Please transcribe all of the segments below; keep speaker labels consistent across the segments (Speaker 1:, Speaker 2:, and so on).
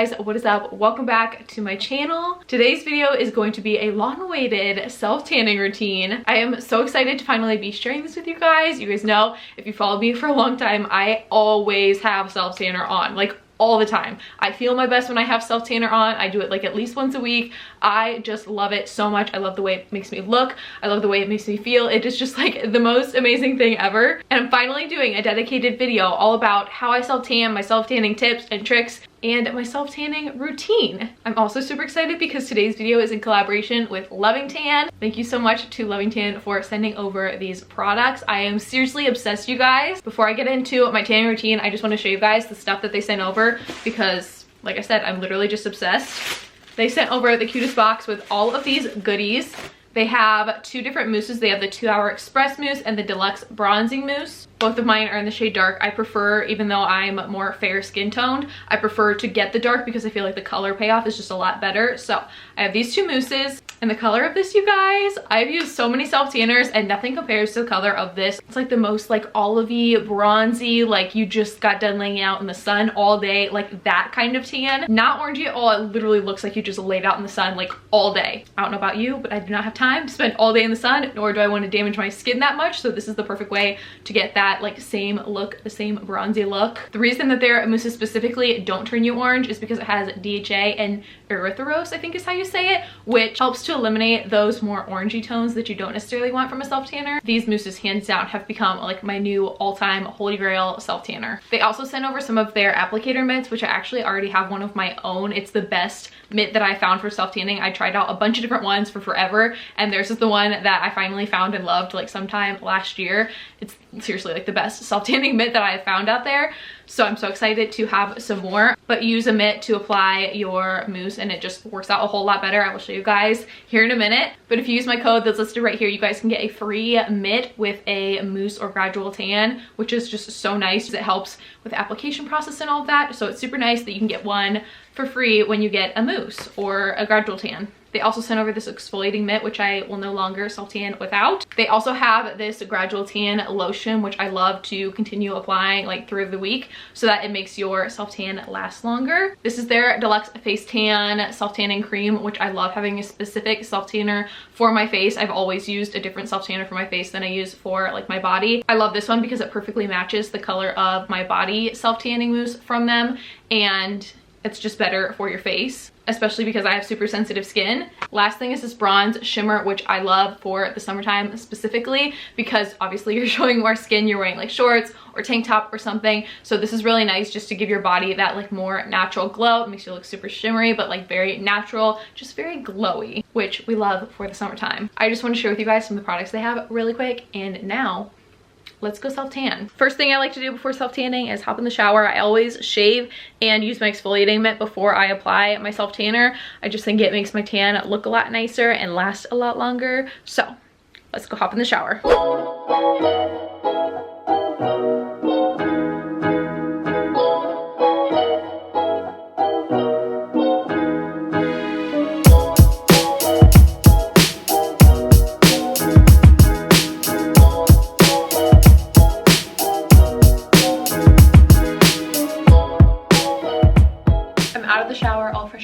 Speaker 1: guys, what is up? Welcome back to my channel. Today's video is going to be a long-awaited self-tanning routine. I am so excited to finally be sharing this with you guys. You guys know, if you follow me for a long time, I always have self-tanner on, like all the time. I feel my best when I have self-tanner on. I do it like at least once a week. I just love it so much. I love the way it makes me look. I love the way it makes me feel. It is just like the most amazing thing ever. And I'm finally doing a dedicated video all about how I self-tan, my self-tanning tips and tricks, and my self-tanning routine. I'm also super excited because today's video is in collaboration with Loving Tan. Thank you so much to Loving Tan for sending over these products. I am seriously obsessed, you guys. Before I get into my tanning routine, I just want to show you guys the stuff that they sent over because, like I said, I'm literally just obsessed. They sent over the cutest box with all of these goodies. They have two different mousses. They have the 2-hour express mousse and the deluxe bronzing mousse. Both of mine are in the shade dark. I prefer, even though I'm more fair skin toned, I prefer to get the dark because I feel like the color payoff is just a lot better. So I have these two mousses, and the color of this, you guys, I've used so many self tanners and nothing compares to the color of this. It's like the most like olivey, bronzy, like you just got done laying out in the sun all day, like that kind of tan. Not orangey at all. It literally looks like you just laid out in the sun like all day. I don't know about you, but I do not have time to spend all day in the sun, nor do I want to damage my skin that much. So this is the perfect way to get that like same look, the same bronzy look. The reason that their mousses specifically don't turn you orange is because it has DHA and erythrose, I think is how you say it, which helps to eliminate those more orangey tones that you don't necessarily want from a self tanner. These mousses hands down have become like my new all-time holy grail self tanner. They also sent over some of their applicator mitts, which I actually already have one of my own. It's the best mitt that I found for self tanning. I tried out a bunch of different ones for forever, and theirs is the one that I finally found and loved like sometime last year. It's seriously like the best self tanning mitt that I have found out there. So I'm so excited to have some more, but use a mitt to apply your mousse and it just works out a whole lot better. I will show you guys here in a minute, but if you use my code that's listed right here, you guys can get a free mitt with a mousse or gradual tan, which is just so nice. It helps with the application process and all of that. So it's super nice that you can get one for free when you get a mousse or a gradual tan. They also sent over this exfoliating mitt, which I will no longer self-tan without. They also have this gradual tan lotion, which I love to continue applying like through the week so that it makes your self-tan last longer. This is their deluxe face tan self-tanning cream, which I love having a specific self-tanner for my face. I've always used a different self-tanner for my face than I use for like my body. I love this one because it perfectly matches the color of my body self-tanning mousse from them, and it's just better for your face, especially because I have super sensitive skin. Last thing is this bronze shimmer, which I love for the summertime specifically because obviously you're showing more skin, you're wearing like shorts or tank top or something. So this is really nice just to give your body that like more natural glow. It makes you look super shimmery, but like very natural, just very glowy, which we love for the summertime. I just want to share with you guys some of the products they have really quick, and now let's go self-tan. First thing I like to do before self-tanning is hop in the shower. I always shave and use my exfoliating mitt before I apply my self-tanner. I just think it makes my tan look a lot nicer and last a lot longer. So let's go hop in the shower.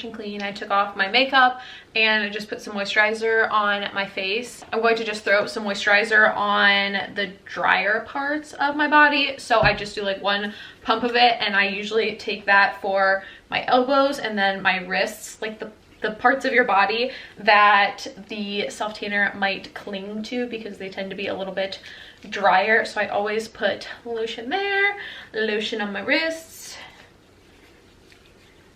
Speaker 1: And clean. I took off my makeup and I just put some moisturizer on my face. I'm going to just throw some moisturizer on the drier parts of my body. So I just do like one pump of it, and I usually take that for my elbows and then my wrists, like the parts of your body that the self-tanner might cling to because they tend to be a little bit drier. So I always put lotion there, lotion on my wrists.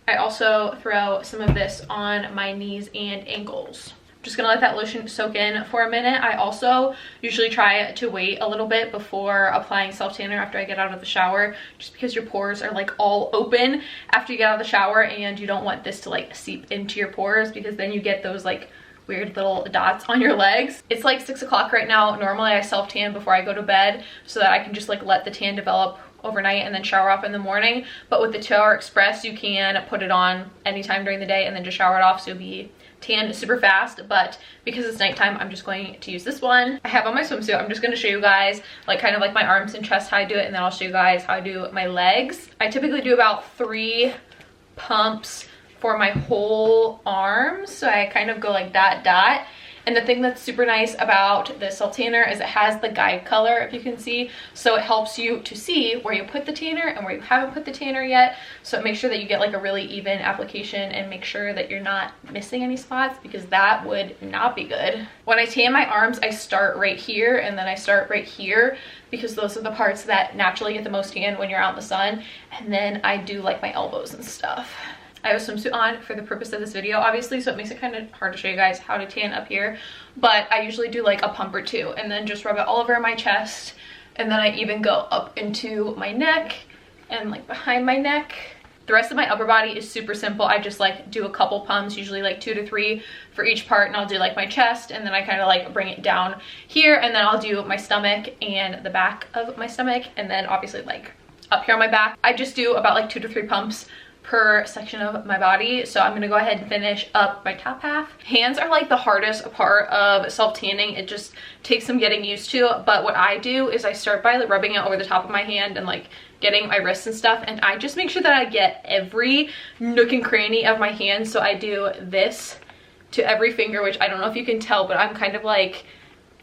Speaker 1: I also throw some of this on my knees and ankles. I'm just gonna let that lotion soak in for a minute. I also usually try to wait a little bit before applying self-tanner after I get out of the shower, just because your pores are like all open after you get out of the shower, and you don't want this to like seep into your pores because then you get those like weird little dots on your legs. It's like 6 o'clock right now. Normally I self-tan before I go to bed so that I can just like let the tan develop overnight and then shower off in the morning. But with the 2-hour express, you can put it on anytime during the day and then just shower it off, so you'll be tan super fast. But because it's nighttime, I'm just going to use this one I have on my swimsuit. I'm just going to show you guys like kind of like my arms and chest how I do it, and then I'll show you guys how I do my legs. I typically do about 3 pumps for my whole arms. So I kind of go like that dot. And the thing that's super nice about this self tanner is it has the guide color, if you can see. So it helps you to see where you put the tanner and where you haven't put the tanner yet. So it makes sure that you get like a really even application and make sure that you're not missing any spots, because that would not be good. When I tan my arms, I start right here and then I start right here, because those are the parts that naturally get the most tan when you're out in the sun. And then I do like my elbows and stuff. I have a swimsuit on for the purpose of this video, obviously, so it makes it kind of hard to show you guys how to tan up here. But I usually do like a pump or two and then just rub it all over my chest. And then I even go up into my neck and like behind my neck. The rest of my upper body is super simple. I just like do a couple pumps, usually like 2 to 3 for each part, and I'll do like my chest, and then I kind of like bring it down here, and then I'll do my stomach and the back of my stomach, and then obviously like up here on my back. I just do about like 2 to 3 pumps per section of my body. So I'm gonna go ahead and finish up my top half. Hands are like the hardest part of self tanning. It just takes some getting used to, but what I do is I start by like rubbing it over the top of my hand and like getting my wrists and stuff, and I just make sure that I get every nook and cranny of my hand. So I do this to every finger, which I don't know if you can tell, but I'm kind of like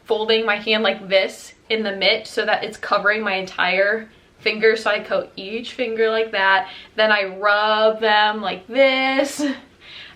Speaker 1: folding my hand like this in the mitt so that it's covering my entire finger. So I coat each finger like that, then I rub them like this,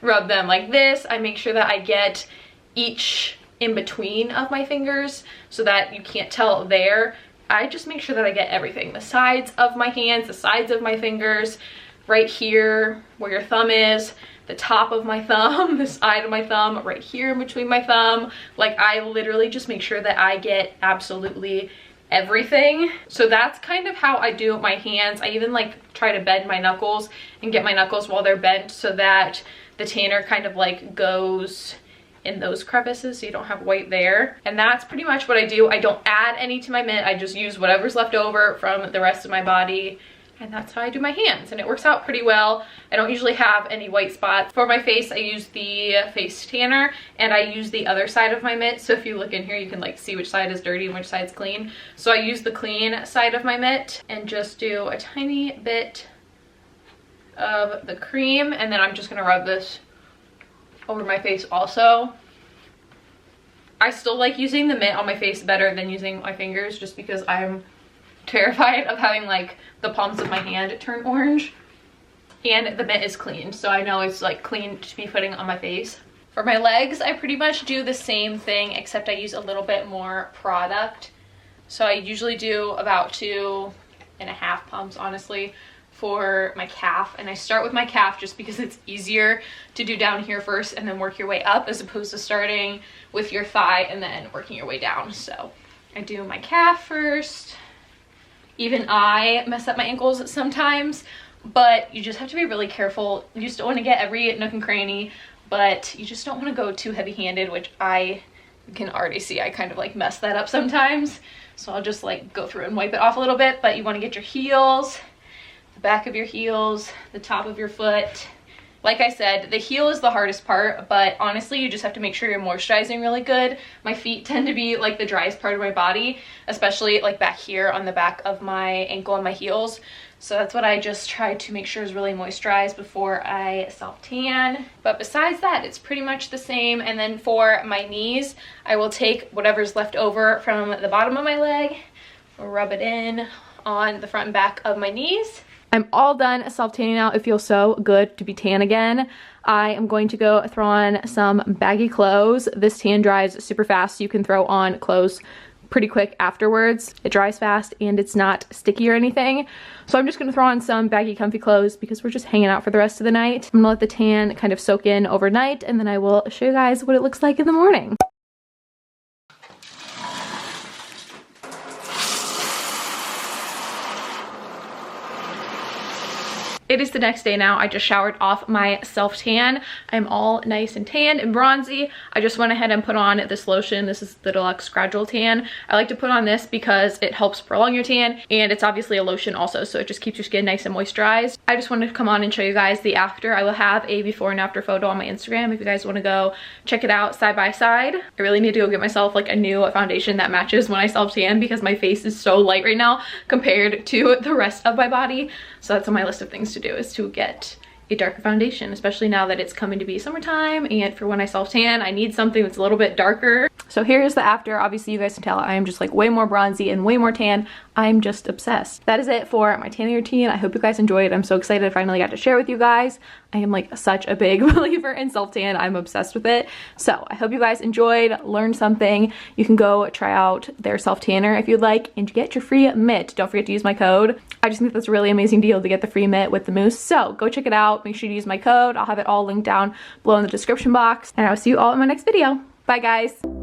Speaker 1: rub them like this. I make sure that I get each in between of my fingers so that you can't tell there. I just make sure that I get everything, the sides of my hands, the sides of my fingers, right here where your thumb is, the top of my thumb, the side of my thumb, right here in between my thumb. Like I literally just make sure that I get absolutely everything. So that's kind of how I do my hands. I even like try to bend my knuckles and get my knuckles while they're bent so that the tanner kind of like goes in those crevices so you don't have white there. And that's pretty much what I do. I don't add any to my mitt. I just use whatever's left over from the rest of my body. And that's how I do my hands, and it works out pretty well. I don't usually have any white spots. For my face, I use the face tanner, and I use the other side of my mitt. So if you look in here, you can like see which side is dirty and which side's clean. So I use the clean side of my mitt and just do a tiny bit of the cream, and then I'm just gonna rub this over my face also. I still like using the mitt on my face better than using my fingers, just because I'm terrified of having like the palms of my hand turn orange. And the mitt is clean, so I know it's like clean to be putting on my face. For my legs, I pretty much do the same thing, except I use a little bit more product. So I usually do about 2.5 pumps, honestly, for my calf. And I start with my calf just because it's easier to do down here first and then work your way up, as opposed to starting with your thigh and then working your way down. So I do my calf first. Even I mess up my ankles sometimes, but you just have to be really careful. You just don't want to get every nook and cranny, but you just don't want to go too heavy-handed, which I can already see I kind of like mess that up sometimes. So I'll just like go through and wipe it off a little bit. But you want to get your heels, the back of your heels, the top of your foot. Like I said, the heel is the hardest part, but honestly, you just have to make sure you're moisturizing really good. My feet tend to be like the driest part of my body, especially like back here on the back of my ankle and my heels. So that's what I just try to make sure is really moisturized before I self tan. But besides that, it's pretty much the same. And then for my knees, I will take whatever's left over from the bottom of my leg, rub it in on the front and back of my knees. I'm all done self-tanning now. It feels so good to be tan again. I am going to go throw on some baggy clothes. This tan dries super fast, so you can throw on clothes pretty quick afterwards. It dries fast and it's not sticky or anything. So I'm just gonna throw on some baggy comfy clothes because we're just hanging out for the rest of the night. I'm gonna let the tan kind of soak in overnight, and then I will show you guys what it looks like in the morning. It is the next day now. I just showered off my self-tan. I'm all nice and tanned and bronzy. I just went ahead and put on this lotion. This is the Deluxe Gradual Tan. I like to put on this because it helps prolong your tan, and it's obviously a lotion also, so it just keeps your skin nice and moisturized. I just wanted to come on and show you guys the after. I will have a before and after photo on my Instagram if you guys want to go check it out side by side. I really need to go get myself like a new foundation that matches when I self-tan, because my face is so light right now compared to the rest of my body. So that's on my list of things to do, is to get a darker foundation, especially now that it's coming to be summertime, and for when I self-tan, I need something that's a little bit darker. So here's the after. Obviously you guys can tell I am just like way more bronzy and way more tan. I'm just obsessed. That is it for my tanning routine. I hope you guys enjoyed. I'm so excited I finally got to share with you guys. I am like such a big believer in self-tan. I'm obsessed with it. So I hope you guys enjoyed, learned something. You can go try out their self-tanner if you'd like and get your free mitt. Don't forget to use my code. I just think that's a really amazing deal to get the free mitt with the mousse. So go check it out. Make sure to use my code. I'll have it all linked down below in the description box. And I will see you all in my next video. Bye guys.